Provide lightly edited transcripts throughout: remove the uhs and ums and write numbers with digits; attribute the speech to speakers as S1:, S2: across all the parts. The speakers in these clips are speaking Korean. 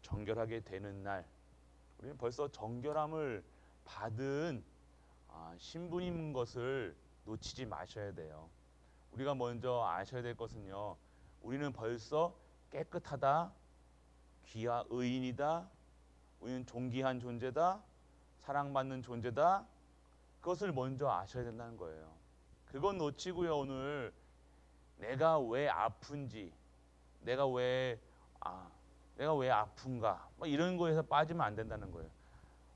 S1: 정결하게 되는 날, 우리는 벌써 정결함을 받은 신분인 것을 놓치지 마셔야 돼요. 우리가 먼저 아셔야 될 것은요, 우리는 벌써 깨끗하다, 귀하 의인이다, 우리는 존귀한 존재다, 사랑받는 존재다. 그것을 먼저 아셔야 된다는 거예요. 그건 놓치고요, 오늘 내가 왜 아픈지, 내가 왜 아픈가, 뭐 이런 거에서 빠지면 안 된다는 거예요.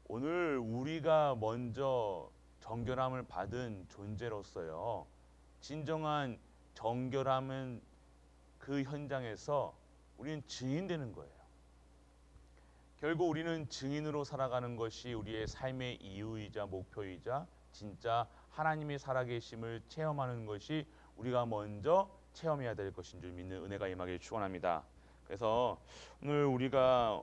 S1: 오늘 우리가 먼저 정결함을 받은 존재로서요, 진정한 정결함은 그 현장에서 우리는 증인되는 거예요. 결국 우리는 증인으로 살아가는 것이 우리의 삶의 이유이자 목표이자 진짜 하나님의 살아계심을 체험하는 것이 우리가 먼저 체험해야 될 것인 줄 믿는 은혜가 임하길 축원합니다. 그래서 오늘 우리가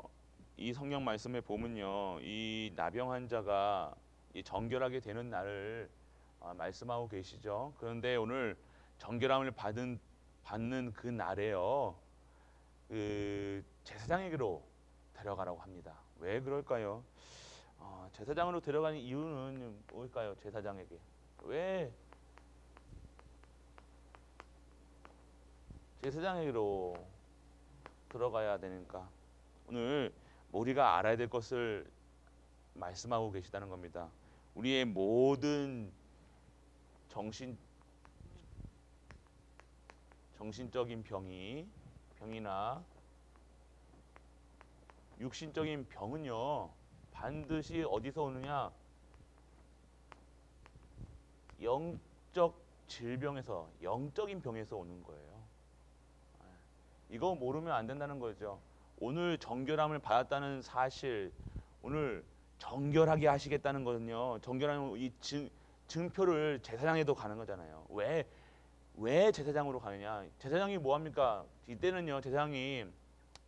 S1: 이 성경 말씀에 보면요, 이 나병 환자가 이 정결하게 되는 날을 말씀하고 계시죠. 그런데 오늘 정결함을 받는 그 날에요, 그 제사장에게로 데려가라고 합니다. 왜 그럴까요? 제사장으로 데려가는 이유는 뭘까요? 제사장에게 왜 제사장에게로 들어가야 되니까? 오늘 우리가 알아야 될 것을 말씀하고 계시다는 겁니다. 우리의 모든 정신적인 병이나 육신적인 병은요, 반드시 어디서 오느냐? 영적 질병에서, 영적인 병에서 오는 거예요. 이거 모르면 안 된다는 거죠. 오늘 정결함을 받았다는 사실, 오늘 정결하게 하시겠다는 거는요, 정결함 이 증표를 제사장에도 가는 거잖아요. 왜 제사장으로 가느냐? 제사장이 뭐 합니까? 이때는요, 제사장이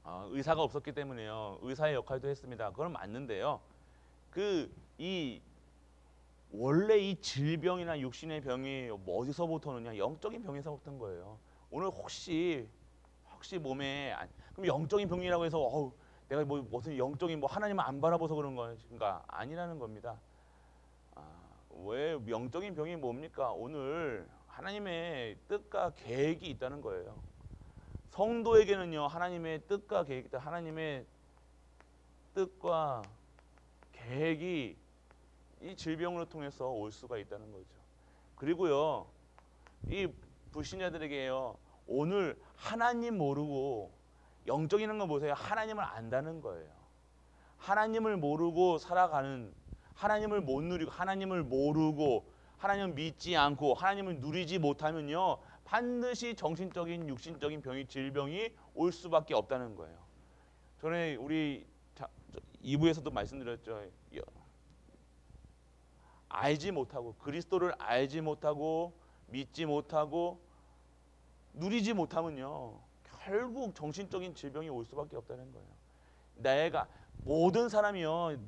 S1: 의사가 없었기 때문에요, 의사의 역할도 했습니다. 그건 맞는데요, 원래 이 질병이나 육신의 병이 어디서부터 오느냐? 영적인 병에서부터 온 거예요. 오늘 혹시 몸에 그럼 영적인 병이라고 해서 내가 무슨 영적인 하나님을 안 바라봐서 그런 건가? 아니라는 겁니다. 왜 영적인 병이 뭡니까? 오늘 하나님의 뜻과 계획이 있다는 거예요. 성도에게는요, 하나님의 뜻과 계획이 있다. 하나님의 뜻과 계획이 이 질병으로 통해서 올 수가 있다는 거죠. 그리고요, 이 불신자들에게요, 오늘 하나님 모르고, 영적인 거 보세요. 하나님을 안다는 거예요. 하나님을 모르고 살아가는, 하나님을 못 누리고, 하나님을 모르고, 하나님을 믿지 않고, 하나님을 누리지 못하면요, 반드시 정신적인, 육신적인 병이, 질병이 올 수밖에 없다는 거예요. 전에 우리 2부에서도 말씀드렸죠. 알지 못하고, 그리스도를 알지 못하고, 믿지 못하고, 누리지 못하면요, 결국 정신적인 질병이 올 수밖에 없다는 거예요. 모든 사람이요,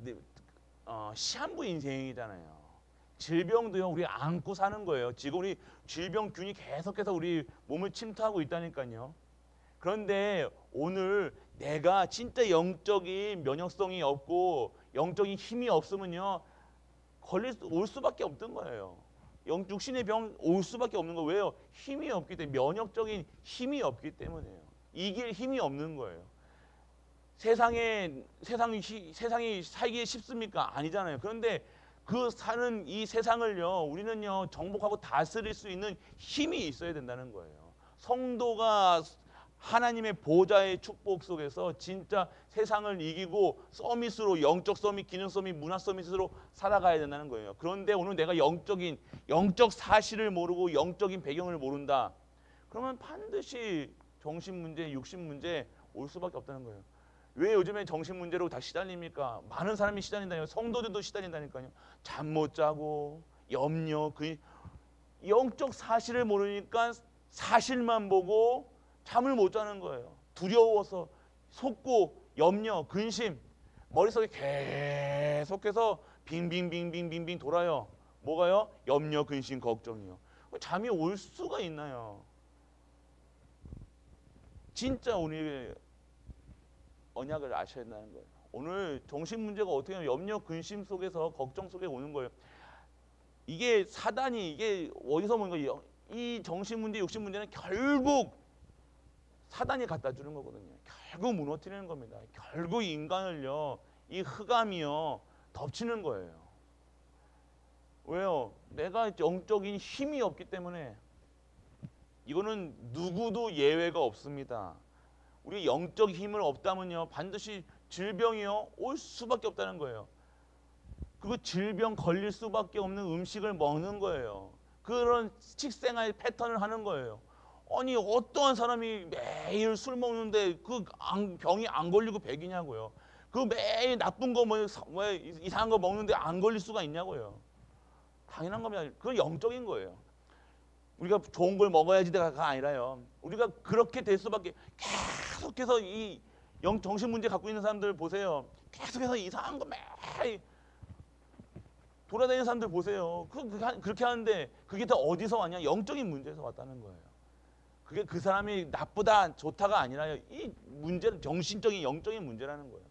S1: 시한부 인생이잖아요. 질병도요, 우리 안고 사는 거예요. 지금 우리 질병균이 계속해서 우리 몸을 침투하고 있다니까요. 그런데 오늘 내가 진짜 영적인 면역성이 없고 영적인 힘이 없으면요, 올 수밖에 없던 거예요. 육신의 병 올 수밖에 없는 거예요. 왜요? 힘이 없기 때문에, 면역적인 힘이 없기 때문에요. 이길 힘이 없는 거예요. 세상이 살기 쉽습니까? 아니잖아요. 그런데 그 사는 이 세상을요, 우리는요, 정복하고 다스릴 수 있는 힘이 있어야 된다는 거예요. 성도가 하나님의 보좌의 축복 속에서 진짜 세상을 이기고 서밋으로, 영적 서밋, 기능 서밋, 문화 서밋으로 살아가야 된다는 거예요. 그런데 오늘 내가 영적 사실을 모르고 영적인 배경을 모른다. 그러면 반드시 정신 문제, 육신 문제 올 수밖에 없다는 거예요. 왜 요즘에 정신 문제로 다 시달립니까? 많은 사람이 시달린다니까요. 성도들도 시달린다니까요. 잠 못 자고, 염려, 영적 사실을 모르니까 사실만 보고 잠을 못 자는 거예요. 두려워서, 속고, 염려, 근심, 머릿속에 계속해서 빙빙빙빙빙빙 돌아요. 뭐가요? 염려, 근심, 걱정이요. 잠이 올 수가 있나요? 진짜 우리 언약을 아셔야 된다는 거예요. 오늘 정신 문제가 어떻게 보면 염려, 근심 속에서 걱정 속에 오는 거예요. 이게 사단이 이게 어디서 오는 거예요? 이 정신 문제, 육신 문제는 결국 사단이 갖다 주는 거거든요. 결국 무너뜨리는 겁니다. 결국 인간을요, 이 흑암이요 덮치는 거예요. 왜요? 내가 영적인 힘이 없기 때문에. 이거는 누구도 예외가 없습니다. 우리 영적 힘을 없다면요 반드시 질병이요 올 수밖에 없다는 거예요. 그리고 질병 걸릴 수밖에 없는 음식을 먹는 거예요. 그런 식생활 패턴을 하는 거예요. 아니 어떠한 사람이 매일 술 먹는데 그 병이 안 걸리고 백이냐고요. 그 매일 나쁜 거 뭐 이상한 거 먹는데 안 걸릴 수가 있냐고요. 당연한 겁니다. 그건 영적인 거예요. 우리가 좋은 걸 먹어야지가 아니라요. 우리가 그렇게 될 수밖에. 계속해서 이 정신 문제 갖고 있는 사람들 보세요. 계속해서 이상한 거 매일 돌아다니는 사람들 보세요. 그렇게 하는데 그게 다 어디서 왔냐? 영적인 문제에서 왔다는 거예요. 그게 그 사람이 나쁘다 좋다가 아니라요. 이 문제는 정신적인 영적인 문제라는 거예요.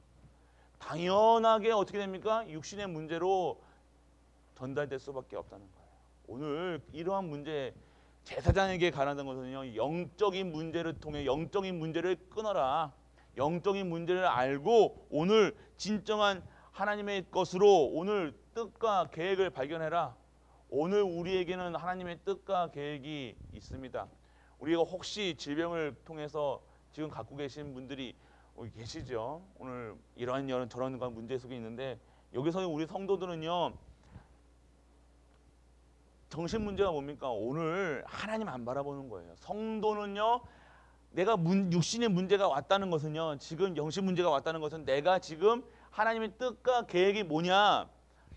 S1: 당연하게 어떻게 됩니까? 육신의 문제로 전달될 수밖에 없다는 거예요. 오늘 이러한 문제 제사장에게 가라는 것은요, 영적인 문제를 통해 영적인 문제를 끊어라. 영적인 문제를 알고 오늘 진정한 하나님의 것으로 오늘 뜻과 계획을 발견해라. 오늘 우리에게는 하나님의 뜻과 계획이 있습니다. 우리가 혹시 질병을 통해서 지금 갖고 계신 분들이 계시죠. 오늘 이러한 저런 문제 속에 있는데 여기서 우리 성도들은요. 정신 문제가 뭡니까? 오늘 하나님 안 바라보는 거예요. 성도는요. 내가 육신의 문제가 왔다는 것은요. 지금 영신 문제가 왔다는 것은 내가 지금 하나님의 뜻과 계획이 뭐냐.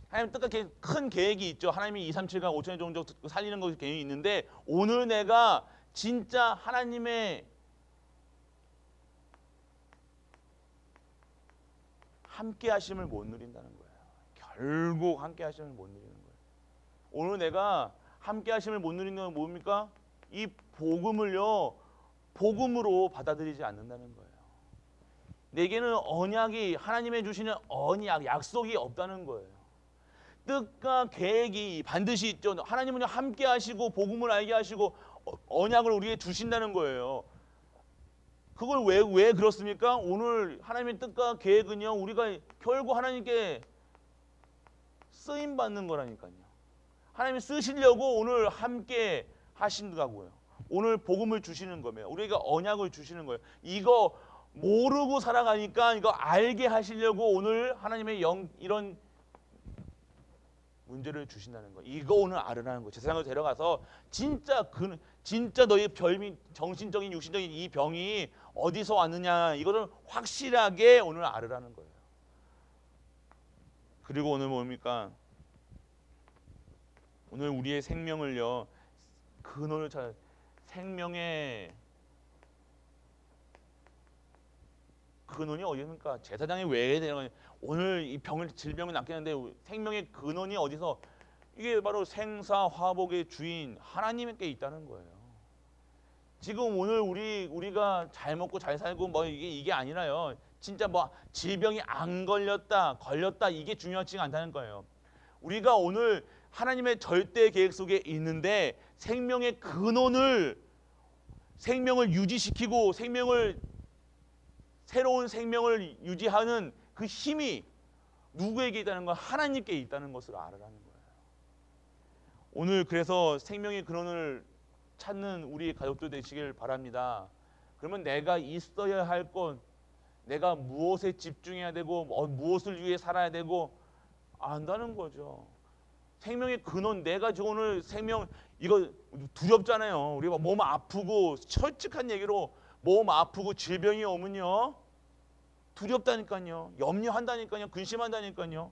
S1: 하나님의 뜻과 계획, 큰 계획이 있죠. 하나님이 2, 3, 7강 5천의 종족 살리는 것 계획이 있는데 오늘 내가 진짜 하나님의 함께 하심을 못 누린다는 거예요. 결국 함께 하심을 못 누리는 거예요. 오늘 내가 함께 하심을 못 누리는 건 뭡니까? 이 복음을요. 복음으로 받아들이지 않는다는 거예요. 내게는 언약이 하나님의 주시는 언약, 약속이 없다는 거예요. 뜻과 계획이 반드시 있죠. 하나님은 함께 하시고 복음을 알게 하시고 언약을 우리에게 주신다는 거예요. 그걸 왜 그렇습니까? 오늘 하나님의 뜻과 계획은요. 우리가 결국 하나님께 쓰임 받는 거라니까요. 하나님이 쓰시려고 오늘 함께 하신다고요. 오늘 복음을 주시는 거예요. 우리가 언약을 주시는 거예요. 이거 모르고 살아가니까 이거 알게 하시려고 오늘 하나님의 이런 문제를 주신다는 거예요. 이거 오늘 알으라는 거예요. 제사장을 데려가서 진짜 너희 정신적인 육신적인 이 병이 어디서 왔느냐 이거를 확실하게 오늘 알으라는 거예요. 그리고 오늘 뭡니까? 오늘 우리의 생명을요. 근원을 찾아 생명의 근원이 어디입니까? 제사장이 왜 되는 오늘 이 질병을 낫겠는데 생명의 근원이 어디서? 이게 바로 생사 화복의 주인 하나님께 있다는 거예요. 지금 오늘 우리가 잘 먹고 잘 살고 뭐 이게 아니라요. 진짜 뭐 질병이 안 걸렸다 이게 중요하지 않다는 거예요. 우리가 오늘 하나님의 절대 계획 속에 있는데 생명의 근원을 생명을 유지시키고 새로운 생명을 유지하는 그 힘이 누구에게 있다는 건 하나님께 있다는 것을 알아라는 거예요. 오늘 그래서 생명의 근원을 찾는 우리 가족들 되시길 바랍니다. 그러면 내가 있어야 할 것, 내가 무엇에 집중해야 되고 무엇을 위해 살아야 되고 안다는 거죠. 생명의 근원, 내가 오늘 생명 이거 두렵잖아요. 우리가 몸 아프고 솔직한 얘기로 몸 아프고 질병이 오면요 두렵다니까요. 염려한다니까요. 근심한다니까요.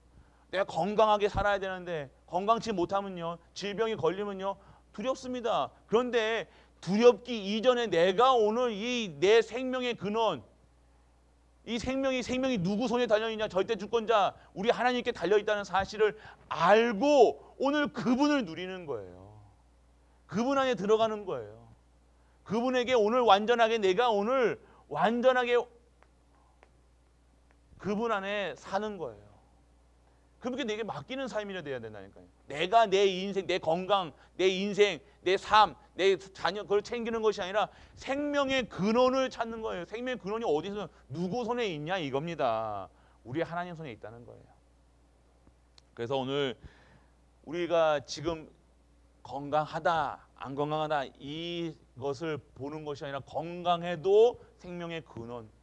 S1: 내가 건강하게 살아야 되는데 건강치 못하면요 질병이 걸리면요 두렵습니다. 그런데 두렵기 이전에 내가 오늘 이 내 생명의 근원, 이 생명이 누구 손에 달려있냐? 절대 주권자 우리 하나님께 달려있다는 사실을 알고 오늘 그분을 누리는 거예요. 그분 안에 들어가는 거예요. 그분에게 오늘 완전하게 내가 오늘 완전하게 그분 안에 사는 거예요. 그분께 내게 맡기는 삶이 돼야 된다니까요. 내가 내 인생, 내 건강, 내 인생, 내 삶, 내 자녀 그걸 챙기는 것이 아니라 생명의 근원을 찾는 거예요. 생명의 근원이 어디서 누구 손에 있냐 이겁니다. 우리 하나님 손에 있다는 거예요. 그래서 오늘 우리가 지금 건강하다, 안 건강하다 이것을 보는 것이 아니라 건강해도 생명의 근원.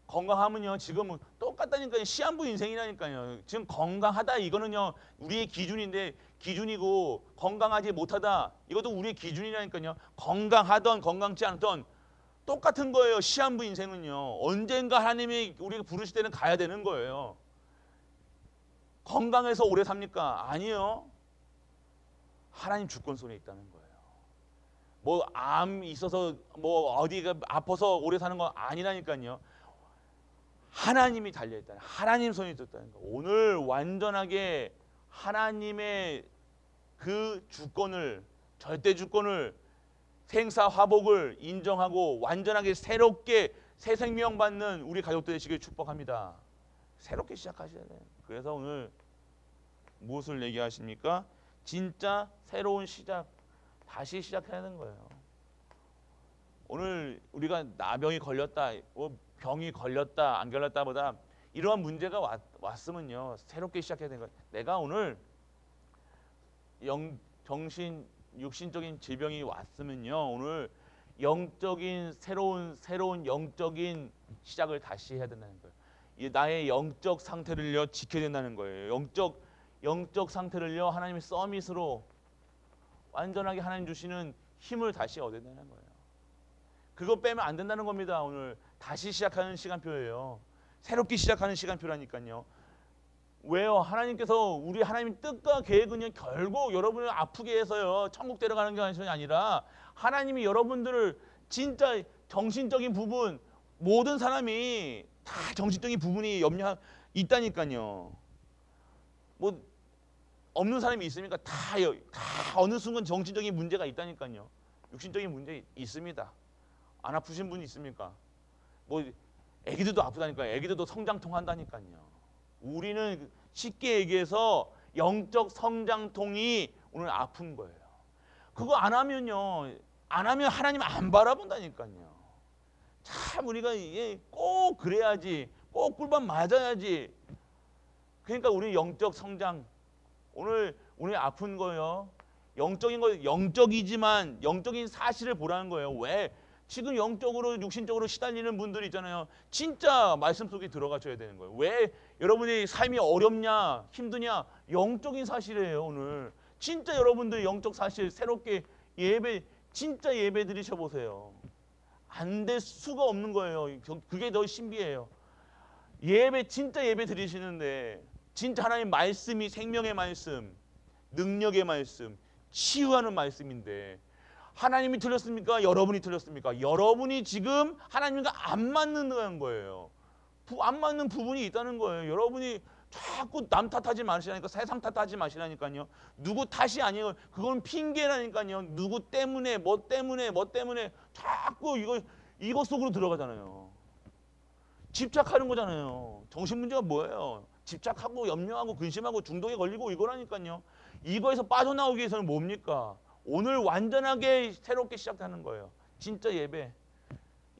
S1: 건강하면요 지금은 똑같다니까요. 시한부 인생이라니까요. 지금 건강하다 이거는요 우리의 기준인데 기준이고 건강하지 못하다 이것도 우리의 기준이라니까요. 건강하던 건강치 않던 똑같은 거예요. 시한부 인생은요. 언젠가 하나님이 우리가 부르실 때는 가야 되는 거예요. 건강해서 오래 삽니까? 아니요. 하나님 주권 손에 있다는 거예요. 뭐 암 있어서 뭐 어디가 아파서 오래 사는 건 아니라니까요. 하나님이 달려있다. 하나님 손이 있다는 거. 오늘 완전하게 하나님의 그 주권을 절대 주권을 생사화복을 인정하고 완전하게 새롭게 새 생명 받는 우리 가족들 되시길 축복합니다. 새롭게 시작하셔야 돼요. 그래서 오늘 무엇을 얘기하십니까? 진짜 새로운 시작, 다시 시작해야 하는 거예요. 오늘 우리가 나병이 걸렸다, 병이 걸렸다, 안 걸렸다보다 이러한 문제가 왔으면요 새롭게 시작해야 되는 거예요. 내가 오늘 정신, 육신적인 질병이 왔으면요 오늘 영적인 새로운 영적인 시작을 다시 해야 된다는 거예요. 나의 영적 상태를요 지켜야 된다는 거예요. 영적 상태를요 하나님의 서밋으로 완전하게 하나님 주시는 힘을 다시 얻어야 되는 거예요. 그거 빼면 안 된다는 겁니다. 오늘 다시 시작하는 시간표예요. 새롭게 시작하는 시간표라니까요. 왜요? 하나님께서 우리 하나님 뜻과 계획은요 결국 여러분을 아프게 해서요 천국 데려가는 게 아니라 하나님이 여러분들을 진짜 정신적인 부분 모든 사람이 다 정신적인 부분이 있다니까요. 뭐 없는 사람이 있습니까? 다 어느 순간 정신적인 문제가 있다니까요. 육신적인 문제 있습니다. 안 아프신 분 있습니까? 뭐 애기들도 아프다니까요. 애기들도 성장통 한다니까요. 우리는 쉽게 얘기해서 영적 성장통이 오늘 아픈 거예요. 그거 안 하면 하나님 안 바라본다니까요. 참 우리가 이게 꼭 그래야지, 꼭 꿀밤 맞아야지. 그러니까 우리 영적 성장 오늘 아픈 거예요. 영적이지만 영적인 사실을 보라는 거예요. 왜? 지금 영적으로 육신적으로 시달리는 분들이 있잖아요. 진짜 말씀 속에 들어가셔야 되는 거예요. 왜 여러분의 삶이 어렵냐 힘드냐 영적인 사실이에요. 오늘 진짜 여러분들 영적 사실 새롭게 진짜 예배 드리셔 보세요. 안 될 수가 없는 거예요. 그게 더 신비해요. 진짜 예배 드리시는데 진짜 하나님 말씀이 생명의 말씀, 능력의 말씀, 치유하는 말씀인데 하나님이 틀렸습니까? 여러분이 틀렸습니까? 여러분이 지금 하나님과 안 맞는 거예요. 안 맞는 부분이 있다는 거예요. 여러분이 자꾸 남 탓하지 마시라니까, 세상 탓하지 마시라니까요. 누구 탓이 아니에요. 그건 핑계라니까요. 누구 때문에 뭐 때문에 자꾸 이거 속으로 들어가잖아요. 집착하는 거잖아요. 정신 문제가 뭐예요? 집착하고 염려하고 근심하고 중독에 걸리고 이거라니까요. 이거에서 빠져나오기 위해서는 뭡니까? 오늘 완전하게 새롭게 시작하는 거예요. 진짜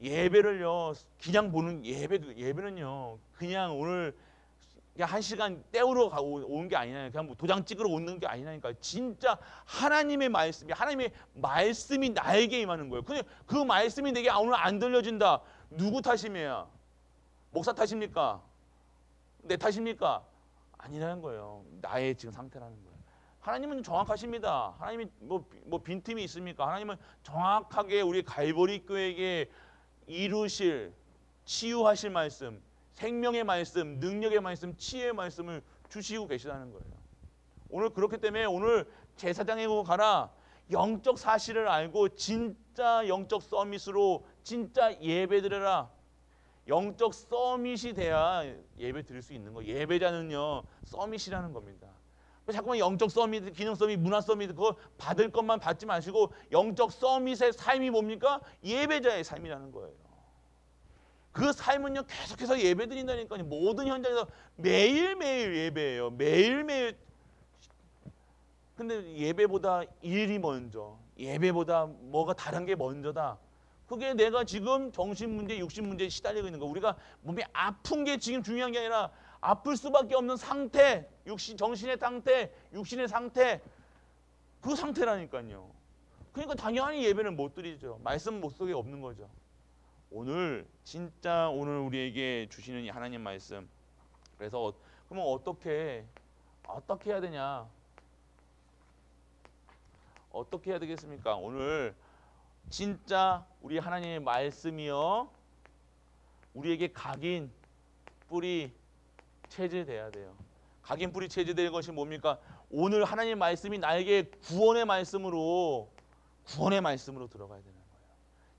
S1: 예배를요 그냥 보는 예배는요 그냥 오늘 그냥 한 시간 때우러 온 게 아니라 그냥 뭐 도장 찍으러 오는 게 아니라니까. 진짜 하나님의 말씀이 나에게 임하는 거예요. 근데 그 말씀이 내게 오늘 안 들려진다. 누구 탓이에요? 목사 탓입니까? 내 탓입니까? 아니라는 거예요. 나의 지금 상태라는 거예요. 하나님은 정확하십니다. 하나님이 뭐 빈틈이 있습니까? 하나님은 정확하게 우리 갈보리 교회에게 이루실 치유하실 말씀, 생명의 말씀, 능력의 말씀, 치유의 말씀을 주시고 계시다는 거예요. 오늘 그렇기 때문에 오늘 제사장에 가라. 영적 사실을 알고 진짜 영적 서밋으로 진짜 예배 드려라. 영적 서밋이 돼야 예배 드릴 수 있는 거예요. 예배자는요 서밋이라는 겁니다. 자꾸만 영적 서밋, 기능 서밋, 문화 서밋 그거 받을 것만 받지 마시고 영적 서밋의 삶이 뭡니까? 예배자의 삶이라는 거예요. 그 삶은요 계속해서 예배 드린다니까요. 모든 현장에서 매일매일 예배예요. 매일매일. 근데 예배보다 일이 먼저, 예배보다 뭐가 다른 게 먼저다. 그게 내가 지금 정신문제, 육신문제에 시달리고 있는 거. 우리가 몸이 아픈 게 지금 중요한 게 아니라 아플 수밖에 없는 상태, 정신의 상태, 육신의 상태, 그 상태라니까요. 그러니까 당연히 예배는 못 드리죠. 말씀 못 속에 없는 거죠. 오늘 진짜 오늘 우리에게 주시는 이 하나님 말씀. 그래서 그러면 어떻게 해야 되냐? 어떻게 해야 되겠습니까? 오늘 진짜 우리 하나님의 말씀이요 우리에게 각인 뿌리 체질돼야 돼요. 각인 뿌리 체질될 것이 뭡니까? 오늘 하나님 말씀이 나에게 구원의 말씀으로 들어가야 되는 거예요.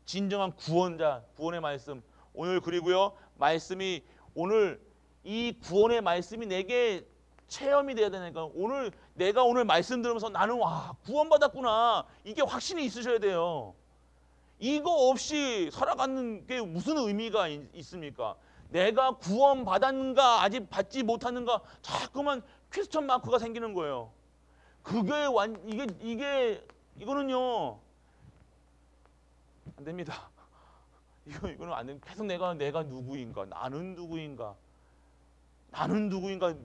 S1: 진정한 구원자, 구원의 말씀. 오늘 그리고요 말씀이 오늘 이 구원의 말씀이 내게 체험이 돼야 되니까 오늘 내가 오늘 말씀 들으면서 나는 와 구원받았구나 이게 확신이 있으셔야 돼요. 이거 없이 살아가는 게 무슨 의미가 있습니까? 내가 구원받았는가 아직 받지 못하는가 자꾸만 퀘스천 마크가 생기는 거예요. 이거는요 안 됩니다. 이거는 안 됩니다. 계속 내가 누구인가? 나는 누구인가?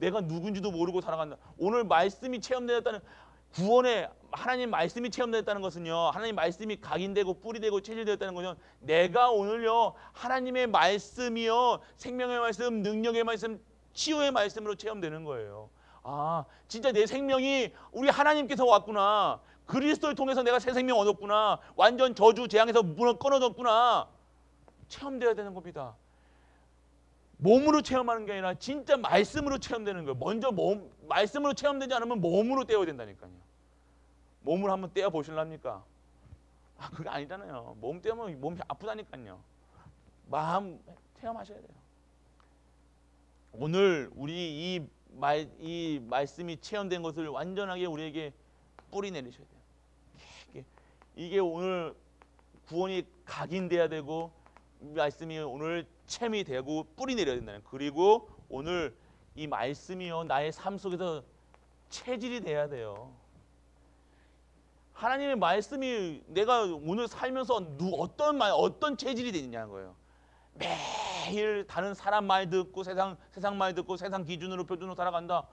S1: 내가 누군지도 모르고 살아간다. 오늘 말씀이 체험되었다는 구원의 하나님 말씀이 체험되었다는 것은요. 하나님 말씀이 각인되고 뿌리되고 체질되었다는 것은 내가 오늘요. 하나님의 말씀이요. 생명의 말씀, 능력의 말씀, 치유의 말씀으로 체험되는 거예요. 아, 진짜 내 생명이 우리 하나님께서 왔구나. 그리스도를 통해서 내가 새 생명 얻었구나. 완전 저주 재앙에서 문을 끊어졌구나. 체험되어야 되는 겁니다. 몸으로 체험하는 게 아니라 진짜 말씀으로 체험되는 거예요. 먼저 말씀으로 체험되지 않으면 몸으로 떼어야 된다니까요. 몸을 한번 떼어 보실랍니까? 그게 아니잖아요. 몸 떼면 몸이 아프다니까요. 마음 체험하셔야 돼요. 오늘 우리 이 말씀이 체험된 것을 완전하게 우리에게 뿌리 내리셔야 돼요. 이게 오늘 구원이 각인돼야 되고 말씀이 오늘 챔이 되고 뿌리 내려야 된다는. 그리고 오늘 이 말씀이요 나의 삶 속에서 체질이 돼야 돼요. 하나님의 말씀이 내가 오늘 살면서 어떤 체질이 되느냐는 거예요. 매일 다른 사람 말 듣고 세상 말 듣고 세상 기준으로 표준으로 살아간다.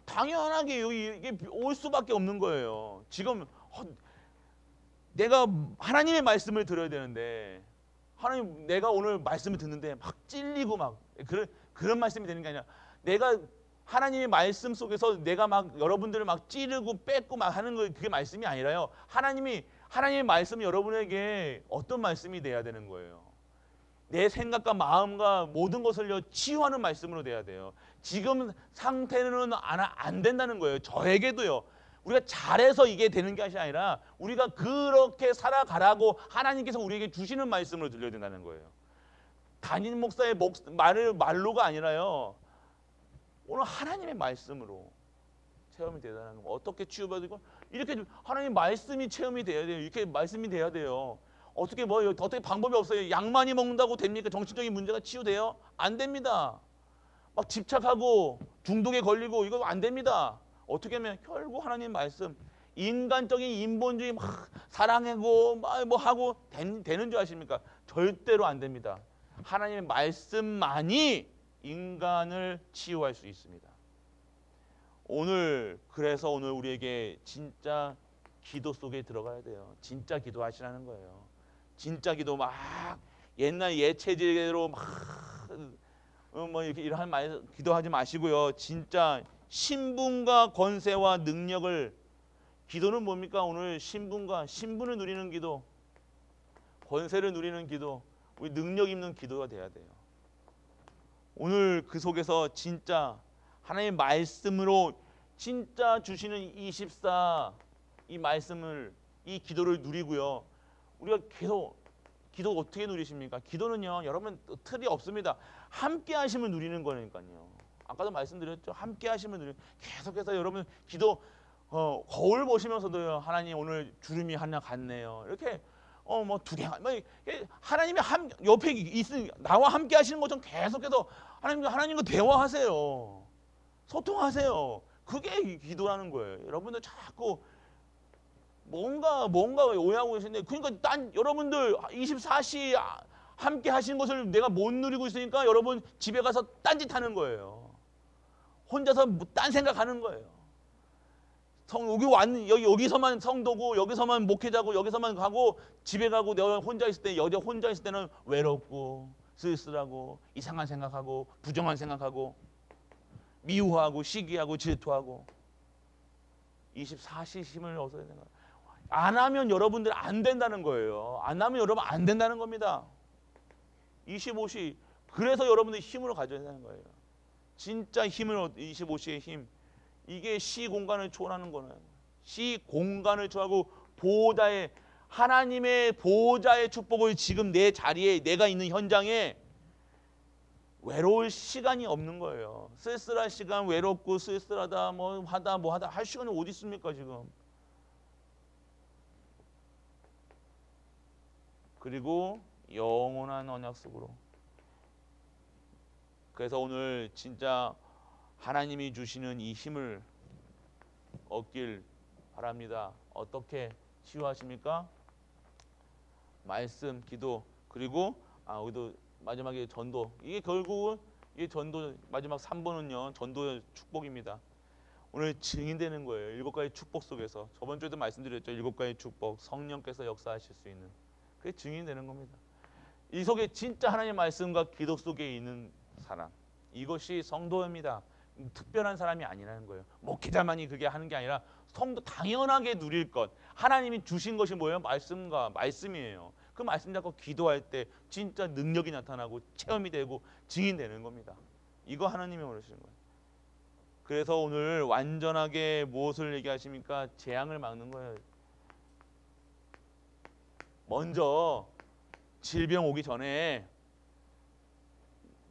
S1: 당연하게 이게 올 수밖에 없는 거예요. 지금 내가 하나님의 말씀을 들어야 되는데 하나님 내가 오늘 말씀을 듣는데 막 찔리고 막 그런 말씀이 되는 게 아니라 내가 하나님의 말씀 속에서 내가 막 여러분들을 막 찌르고 뺏고 막 하는 거 그게 말씀이 아니라요. 하나님의 말씀이 여러분에게 어떤 말씀이 돼야 되는 거예요. 내 생각과 마음과 모든 것을요 치유하는 말씀으로 돼야 돼요. 지금 상태는 안 된다는 거예요. 저에게도요. 우리가 잘해서 이게 되는 게 아니라 우리가 그렇게 살아가라고 하나님께서 우리에게 주시는 말씀으로 들려야 된다는 거예요. 담임 목사의 말로가 아니라요. 오늘 하나님의 말씀으로 체험이 되다는 거. 어떻게 치유받고 이렇게 하나님 말씀이 체험이 돼야 돼요. 이렇게 말씀이 돼야 돼요. 어떻게 방법이 없어요. 약 많이 먹는다고 됩니까? 정신적인 문제가 치유돼요? 안 됩니다. 막 집착하고 중독에 걸리고 이거 안 됩니다. 어떻게 하면 결국 하나님 말씀 인간적인 인본주의 막 사랑하고 뭐 하고 되는 줄 아십니까? 절대로 안 됩니다. 하나님의 말씀만이 인간을 치유할 수 있습니다. 그래서 오늘 우리에게 진짜 기도 속에 들어가야 돼요. 진짜 기도하시라는 거예요. 진짜 기도 막 옛날 예체제로 막 뭐 이렇게 이런 말 기도하지 마시고요. 진짜 신분과 권세와 능력을 기도는 뭡니까? 오늘 신분을 누리는 기도, 권세를 누리는 기도, 우리 능력 있는 기도가 돼야 돼요. 오늘 그 속에서 진짜 하나님의 말씀으로 진짜 주시는 24 이 말씀을 이 기도를 누리고요. 우리가 기도 어떻게 누리십니까? 기도는요, 여러분 틀이 없습니다. 함께 하심을 누리는 거니까요. 아까도 말씀드렸죠. 함께 하심을 누리는 계속해서 여러분 기도 거울 보시면서도요. 하나님 오늘 주름이 하나 갔네요. 이렇게 뭐 두 개, 하나님이 옆에 나와 함께 하시는 것처럼 계속해서 하나님과 대화하세요. 소통하세요. 그게 기도라는 거예요. 여러분들 자꾸 뭔가 오해하고 계시는데, 그러니까 여러분들 24시 함께 하시는 것을 내가 못 누리고 있으니까 여러분 집에 가서 딴짓 하는 거예요. 혼자서 딴 생각하는 거예요. 여기서만 성도고, 여기서만 목회자고, 여기서만 가고, 집에 가고, 내가 혼자 있을 때, 여자 혼자 있을 때는 외롭고 쓸쓸하고 이상한 생각하고 부정한 생각하고 미워하고 시기하고 질투하고. 24시 힘을 얻어야 되는 거예요. 안 하면 여러분들 안 된다는 거예요. 안 하면 여러분 안 된다는 겁니다. 25시. 그래서 여러분들이 힘을 가져야 되는 거예요. 진짜 힘을 25시의 힘. 이게 시 공간을 초월하는 거는, 시 공간을 초월하고 하나님의 보호자의 축복을 지금 내 자리에, 내가 있는 현장에 외로울 시간이 없는 거예요. 쓸쓸할 시간, 외롭고 쓸쓸하다 뭐 하다 할 시간이 어디 있습니까 지금. 그리고 영원한 언약 속으로. 그래서 오늘 진짜 하나님이 주시는 이 힘을 얻길 바랍니다. 어떻게 치유하십니까? 말씀, 기도, 그리고 여기도 마지막에 전도. 이게 결국은 전도, 마지막 3번은요 전도의 축복입니다. 오늘 증인되는 거예요. 7가지 축복 속에서. 저번 주에도 말씀드렸죠. 7가지 축복, 성령께서 역사하실 수 있는, 그게 증인되는 겁니다. 이 속에 진짜 하나님의 말씀과 기도 속에 있는 사람, 이것이 성도입니다. 특별한 사람이 아니라는 거예요. 목회자만이 그게 하는 게 아니라 성도 당연하게 누릴 것, 하나님이 주신 것이 뭐예요? 말씀이에요. 그 말씀 잡고 기도할 때 진짜 능력이 나타나고 체험이 되고 증인되는 겁니다. 이거 하나님이 원하시는 거예요. 그래서 오늘 완전하게 무엇을 얘기하십니까? 재앙을 막는 거예요. 먼저 질병 오기 전에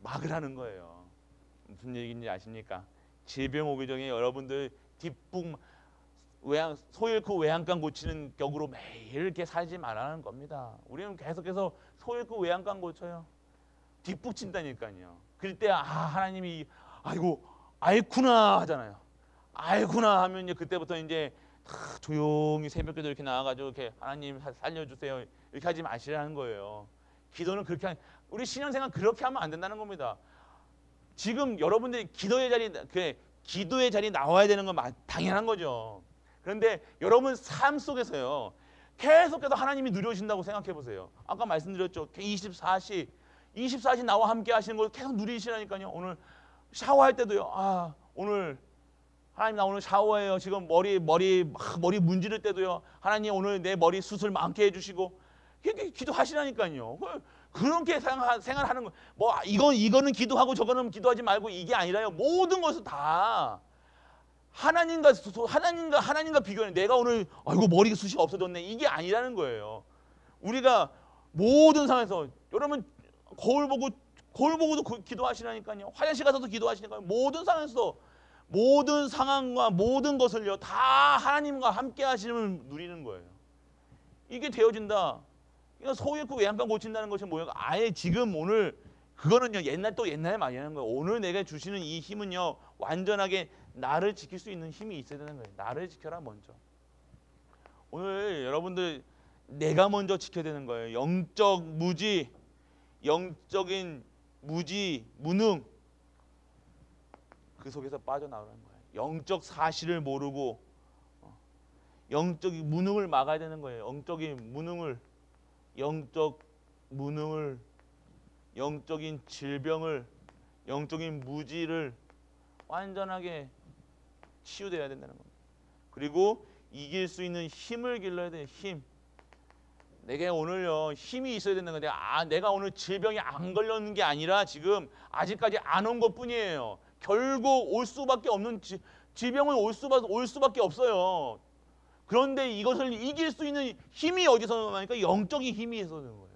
S1: 막으라는 거예요. 무슨 얘기인지 아십니까? 질병 오기 전에 여러분들 뒷북 소 잃고 외양간 고치는 격으로 매일 이렇게 살지 말라는 겁니다. 우리는 계속해서 소 잃고 외양간 고쳐요. 뒷북 친다니까요. 그럴 때 하나님이 아이쿠나 하잖아요. 아이쿠나 하면 이제 그때부터 이제 조용히 새벽에도 이렇게 나와가지고 이렇게 하나님 살려주세요 이렇게 하지 마시라는 거예요. 기도는 그렇게 우리 신앙생활 그렇게 하면 안 된다는 겁니다. 지금 여러분들이 기도의 자리 나와야 되는 건 당연한 거죠. 그런데 여러분 삶 속에서요 계속해서 하나님이 누려오신다고 생각해 보세요. 아까 말씀드렸죠. 24시 나와 함께 하시는 걸 계속 누리시라니까요. 오늘 샤워할 때도요. 오늘 하나님 나 오늘 샤워해요. 지금 머리 문지를 때도요. 하나님 오늘 내 머리 수술 많게 해주시고 이렇게 기도하시라니까요. 그렇게 생활하는 거. 이거는 기도하고 저거는 기도하지 말고 이게 아니라요. 모든 것을 다 하나님과 비교해. 내가 오늘 머리 숱이 없어졌네. 이게 아니라는 거예요. 우리가 모든 상황에서 여러분 거울 보고도 기도하시라니까요. 화장실 가서도 기도하시니까요. 모든 상황에서 모든 상황과 모든 것을요 다 하나님과 함께 하시는 누리는 거예요. 이게 되어진다. 소 잃고 외양간 고친다는 것이 뭐예요? 아예 지금 오늘 그거는요 옛날에 많이 하는 거예요. 오늘 내가 주시는 이 힘은요 완전하게 나를 지킬 수 있는 힘이 있어야 되는 거예요. 나를 지켜라 먼저. 오늘 여러분들 내가 먼저 지켜야 되는 거예요. 영적인 무능, 그 속에서 빠져나오는 거예요. 영적 사실을 모르고 영적인 무능을 막아야 되는 거예요. 영적인 무능을, 영적인 질병을, 영적인 무지를 완전하게 치유돼야 된다는 겁니다. 그리고 이길 수 있는 힘을 길러야 돼요. 힘. 내게 오늘요 힘이 있어야 되는 건데 내가 오늘 질병이 안 걸렸는 게 아니라 지금 아직까지 안 온 것뿐이에요. 결국 올 수밖에 없는 질병은 올 수밖에 없어요. 그런데 이것을 이길 수 있는 힘이 어디서 나니까 영적인 힘이 있어야 되는 거예요.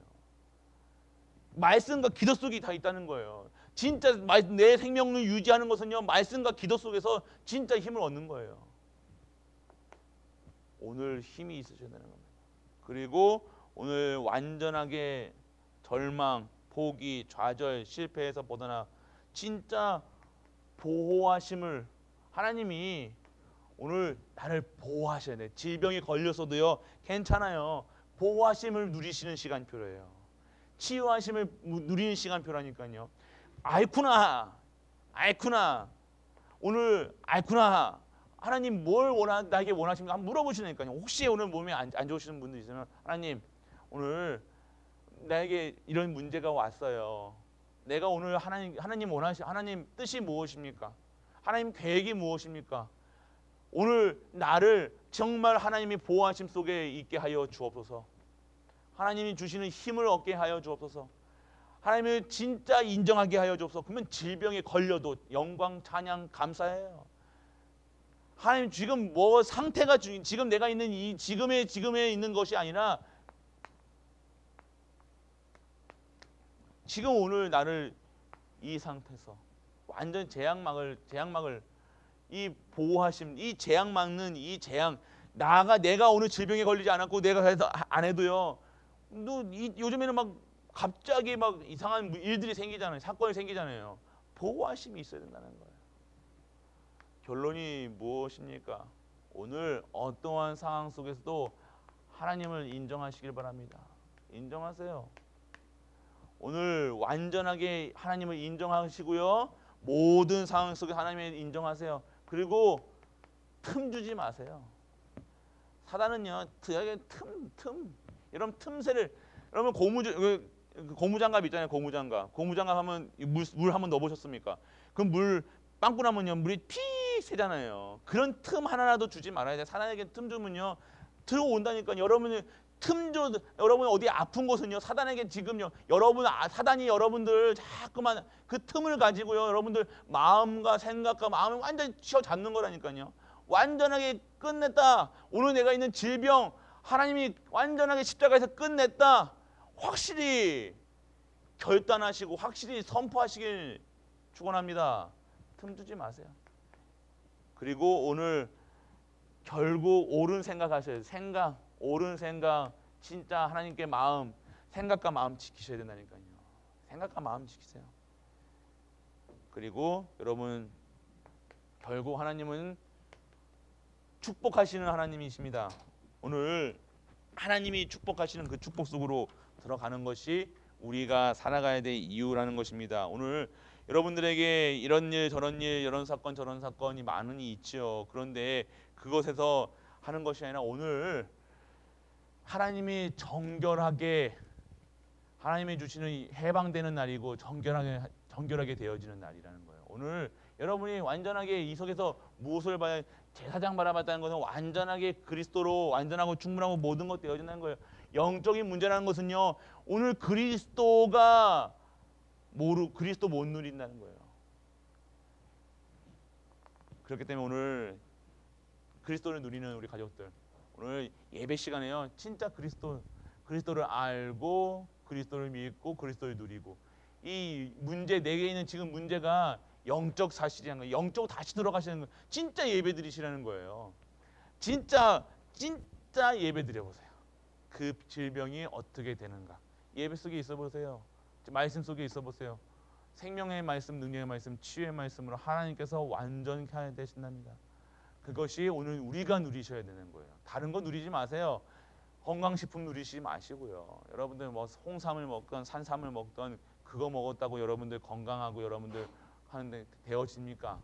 S1: 말씀과 기도 속에 다 있다는 거예요. 진짜 내 생명을 유지하는 것은요 말씀과 기도 속에서 진짜 힘을 얻는 거예요. 오늘 힘이 있으셔야 되는 겁니다. 그리고 오늘 완전하게 절망, 포기, 좌절, 실패에서 벗어나 진짜 보호하심을 하나님이 오늘 나를 보호하셔야 돼. 질병에 걸렸어도요 괜찮아요. 보호하심을 누리시는 시간표래요. 치유하심을 누리는 시간표라니까요. 아이쿠나 오늘 아이쿠나 하나님 뭘 나에게 원하십니까? 한번 물어보시니까요. 혹시 오늘 몸이 안 좋으시는 분들 있으면 하나님 오늘 나에게 이런 문제가 왔어요. 내가 오늘 하나님 하나님 뜻이 무엇입니까? 하나님 계획이 무엇입니까? 오늘 나를 정말 하나님이 보호하심 속에 있게 하여 주옵소서. 하나님이 주시는 힘을 얻게 하여 주옵소서. 하나님을 진짜 인정하게 하여 주옵소서. 그러면 질병에 걸려도 영광, 찬양, 감사해요. 하나님 지금 뭐 상태가 지금 내가 있는 이 지금에 있는 것이 아니라 지금 오늘 나를 이 상태에서 완전 재앙막을 이 보호하심, 이 재앙 막는 이 재앙 내가 오늘 질병에 걸리지 않았고 내가 해서 안 해도요. 요즘에는 막 갑자기 막 이상한 일들이 생기잖아요. 사건이 생기잖아요. 보호하심이 있어야 된다는 거예요. 결론이 무엇입니까? 오늘 어떠한 상황 속에서도 하나님을 인정하시길 바랍니다. 인정하세요. 오늘 완전하게 하나님을 인정하시고요. 모든 상황 속에 하나님을 인정하세요. 그리고 틈 주지 마세요. 사단은요, 여러분 틈새를, 여러분 고무장갑 있잖아요. 고무장갑 하면 물 한번 넣어보셨습니까? 그럼 물 빵꾸 나면요 물이 피 새잖아요. 그런 틈 하나라도 주지 말아야 돼요. 사단에게 틈 주면요 들어온다니까요. 여러분 어디 아픈 곳은요 사단에게 지금요 사단이 여러분들 자꾸만 그 틈을 가지고요 여러분들 마음과 생각과 마음을 완전히 쥐어 잡는 거라니까요. 완전하게 끝냈다. 오늘 내가 있는 질병 하나님이 완전하게 십자가에서 끝냈다. 확실히 결단하시고 확실히 선포하시길 축원합니다. 틈 주지 마세요. 그리고 오늘 결국 옳은 생각하셔야 돼요. 옳은 생각, 진짜 하나님께 생각과 마음 지키셔야 된다니까요. 생각과 마음 지키세요. 그리고 여러분 결국 하나님은 축복하시는 하나님이십니다. 오늘 하나님이 축복하시는 그 축복 속으로 들어가는 것이 우리가 살아가야 될 이유라는 것입니다. 오늘 여러분들에게 이런 일 저런 일 이런 사건 저런 사건이 많이 있죠. 그런데 그것에서 하는 것이 아니라 오늘 하나님이 정결하게 하나님이 주시는 해방되는 날이고 정결하게 되어지는 날이라는 거예요. 오늘 여러분이 완전하게 이 속에서 무엇을 봐야 제사장 바라봤다는 것은 완전하게 그리스도로 완전하고 충분하고 모든 것 되어진다는 거예요. 영적인 문제라는 것은요. 오늘 그리스도 못 누린다는 거예요. 그렇기 때문에 오늘 그리스도를 누리는 우리 가족들 오늘 예배 시간에요. 진짜 그리스도를 알고 그리스도를 믿고 그리스도를 누리고 이 문제 내게 있는 지금 문제가 영적 사실이라는 거예요. 영적으로 다시 들어가시는 거예요. 진짜 예배 드리시라는 거예요. 진짜 예배 드려보세요. 그 질병이 어떻게 되는가. 예배 속에 있어 보세요. 말씀 속에 있어 보세요. 생명의 말씀, 능력의 말씀, 치유의 말씀으로 하나님께서 완전케 되신답니다. 그것이 오늘 우리가 누리셔야 되는 거예요. 다른 거 누리지 마세요. 건강식품 누리시지 마시고요. 여러분들 뭐 홍삼을 먹던 산삼을 먹던 그거 먹었다고 여러분들 건강하고 여러분들 하는데 되어집니까?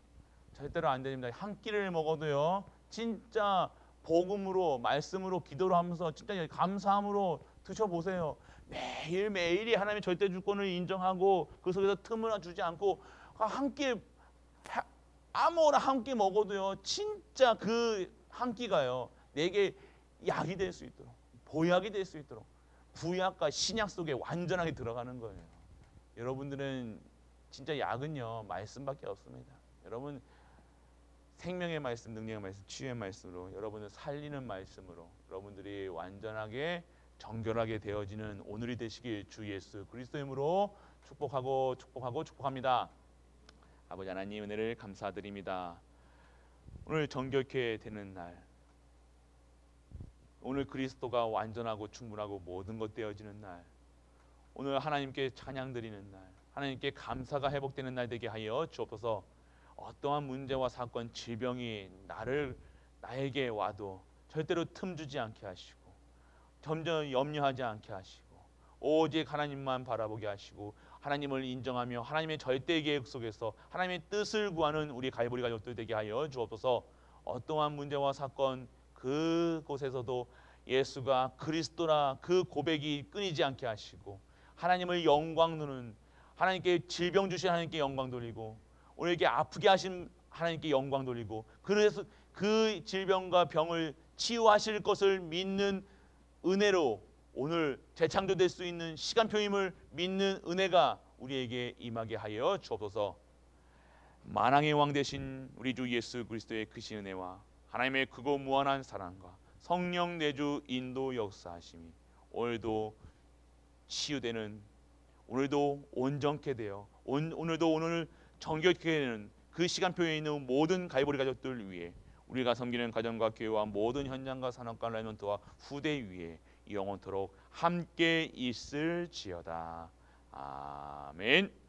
S1: 절대로 안 됩니다. 한 끼를 먹어도요. 진짜 복음으로 말씀으로 기도로 하면서 진짜 감사함으로 드셔보세요. 매일매일이 하나님의 절대 주권을 인정하고 그 속에서 틈을 주지 않고 한 끼 아무거나 한 끼 먹어도요. 진짜 그 한 끼가요. 내게 약이 될 수 있도록 보약이 될 수 있도록 구약과 신약 속에 완전하게 들어가는 거예요. 여러분들은 진짜 약은요. 말씀밖에 없습니다. 여러분 생명의 말씀, 능력의 말씀, 치유의 말씀으로 여러분을 살리는 말씀으로 여러분들이 완전하게 정결하게 되어지는 오늘이 되시길 주 예수 그리스도의 이름으로 축복합니다. 아버지 하나님 은혜를 감사드립니다. 오늘 정결케 되는 날 오늘 그리스도가 완전하고 충분하고 모든 것 되어지는 날, 오늘 하나님께 찬양 드리는 날, 하나님께 감사가 회복되는 날 되게 하여 주옵소서. 어떠한 문제와 사건, 질병이 나에게 와도 절대로 틈주지 않게 하시고 점점 염려하지 않게 하시고 오직 하나님만 바라보게 하시고 하나님을 인정하며 하나님의 절대 계획 속에서 하나님의 뜻을 구하는 우리 갈보리 가족들 되게 하여 주옵소서. 어떠한 문제와 사건 그곳에서도 예수가 그리스도라 그 고백이 끊이지 않게 하시고 하나님을 영광 누는 하나님께 질병 주신 하나님께 영광 돌리고 오늘 이렇게 아프게 하신 하나님께 영광 돌리고 그래서 그 질병과 병을 치유하실 것을 믿는 은혜로 오늘 재창조될 수 있는 시간표임을 믿는 은혜가 우리에게 임하게 하여 주옵소서. 만왕의 왕 되신 우리 주 예수 그리스도의 크신 은혜와 하나님의 크고 무한한 사랑과 성령 내주 인도 역사하심이 오늘도 치유되는, 오늘도 온전케 되어 오늘도 오늘 정결케 되는 그 시간표에 있는 모든 갈보리 가족들 위해 우리가 섬기는 가정과 교회와 모든 현장과 산업과 라이먼트와 후대 위에 영원토록 함께 있을지어다. 아멘.